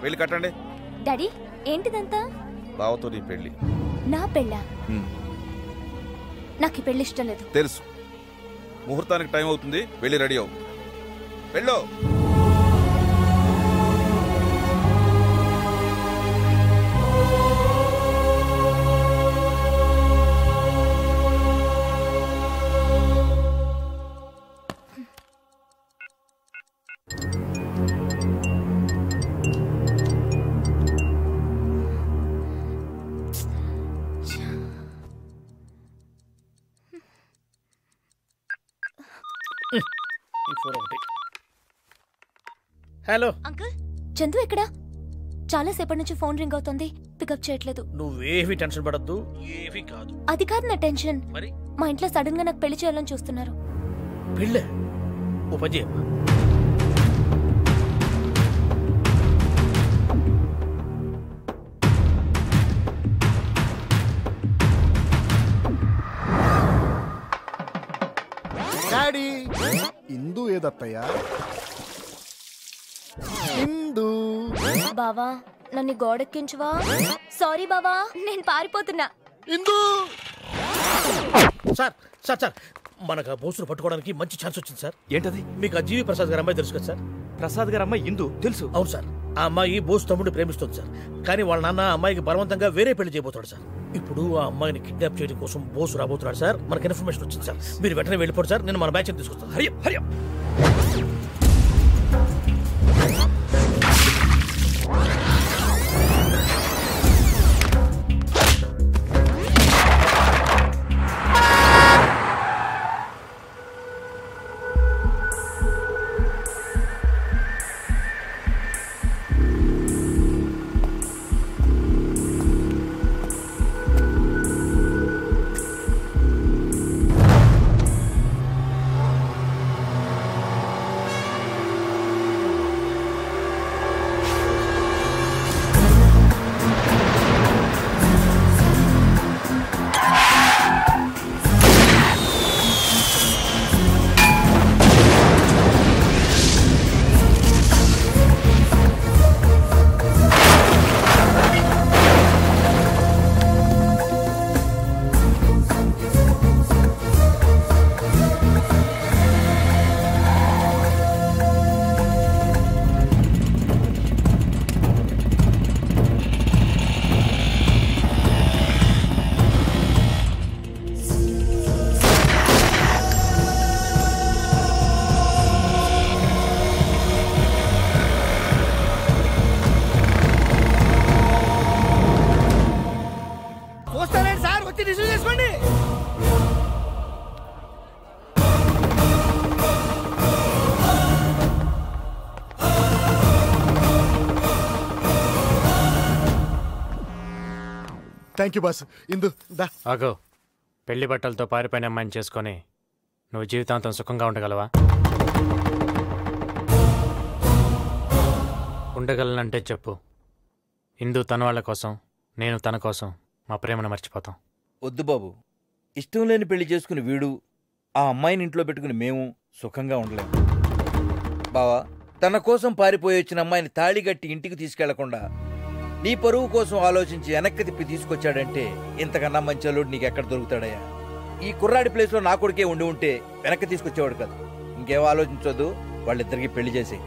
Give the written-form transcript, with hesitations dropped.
వెళ్ళి కట్టండి. డాడీ ఏంటిదంతా? బావతో నీ పెళ్లి. నా పెళ్ళా? నాకు ఈ పెళ్లి ఇష్టం లేదు. తెలుసు. ముహూర్తానికి టైం అవుతుంది, వెళ్ళి రెడీ అవ్వు. వెళ్ళు. హలో అంకుల్, చందు ఎక్కడా? చాలా సేపటి నుంచి ఫోన్ రింగ్ అవుతుంది, పికప్ చేయట్లేదు. నువ్వేవి టెన్షన్ పడద్దు, ఏవి కాదు. అది కాదు నా టెన్షన్. మరి మా ఇంట్లో సడన్ గా నాకు పెళ్లి చేయాలని చూస్తున్నారు. పెళ్ళే? ఓ పని చేయమ్మా. డాడీ ఇందు ఏదత్తయ్యా? ఇందు బావా నన్ను గోడెక్కించువా. సారీ బావా, నేను పారిపోతున్నా. ఇందు సార్ సార్ సార్ మనకు ఆ బోసును పట్టుకోవడానికి మంచి ఛాన్స్ వచ్చింది సార్. ఏంటది? మీకు ఆ జీవి ప్రసాద్ గారు అమ్మాయి తెలుసు కదా సార్? ప్రసాద్ గారు అమ్మాయి ఇందు తెలుసు. అవును సార్. ఆ అమ్మాయి బోసు తమ్ముడిని ప్రేమిస్తుంది సార్. కానీ వాళ్ళ నాన్న అమ్మాయికి బలవంతంగా వేరే పెళ్లి చేయబోతాడు సార్. ఇప్పుడు ఆ అమ్మాయిని కిడ్నాప్ చేయడం కోసం బోసు రాబోతున్నాడు సార్. మనకు ఇన్ఫర్మేషన్ వచ్చింది సార్. మీరు వెంటనే వెళ్ళిపోండి సార్, నేను మన బ్యాచ్ తీసుకొస్తాను. Hariya Hariya. Thank you boss. Indu దా. ఆగో, పెళ్లి బట్టలతో పారిపోయిన అమ్మాయిని చేసుకొని నువ్వు జీవితాంతం సుఖంగా ఉండగలవా? ఉండగలనంటే చెప్పు. ఇందు తన వాళ్ళ కోసం, నేను తన కోసం మా ప్రేమను మర్చిపోతాం. వద్దు బాబు, ఇష్టం లేని పెళ్లి చేసుకుని వీడు, ఆ అమ్మాయిని ఇంట్లో పెట్టుకుని మేము సుఖంగా ఉండలేము. బావా, తన కోసం పారిపోయి వచ్చిన అమ్మాయిని తాళిగట్టి ఇంటికి తీసుకెళ్లకుండా నీ పరువు కోసం ఆలోచించి వెనక్కి తిప్పి తీసుకొచ్చాడంటే ఇంతకన్నా మంచి అల్లుడు నీకెక్కడ దొరుకుతాడయ్యా? ఈ కుర్రాడి ప్లేస్లో నా కొడుకే ఉండి ఉంటే వెనక్కి తీసుకొచ్చేవాడు కదా. ఇంకేం ఆలోచించొద్దు, వాళ్ళిద్దరికీ పెళ్లి చేసి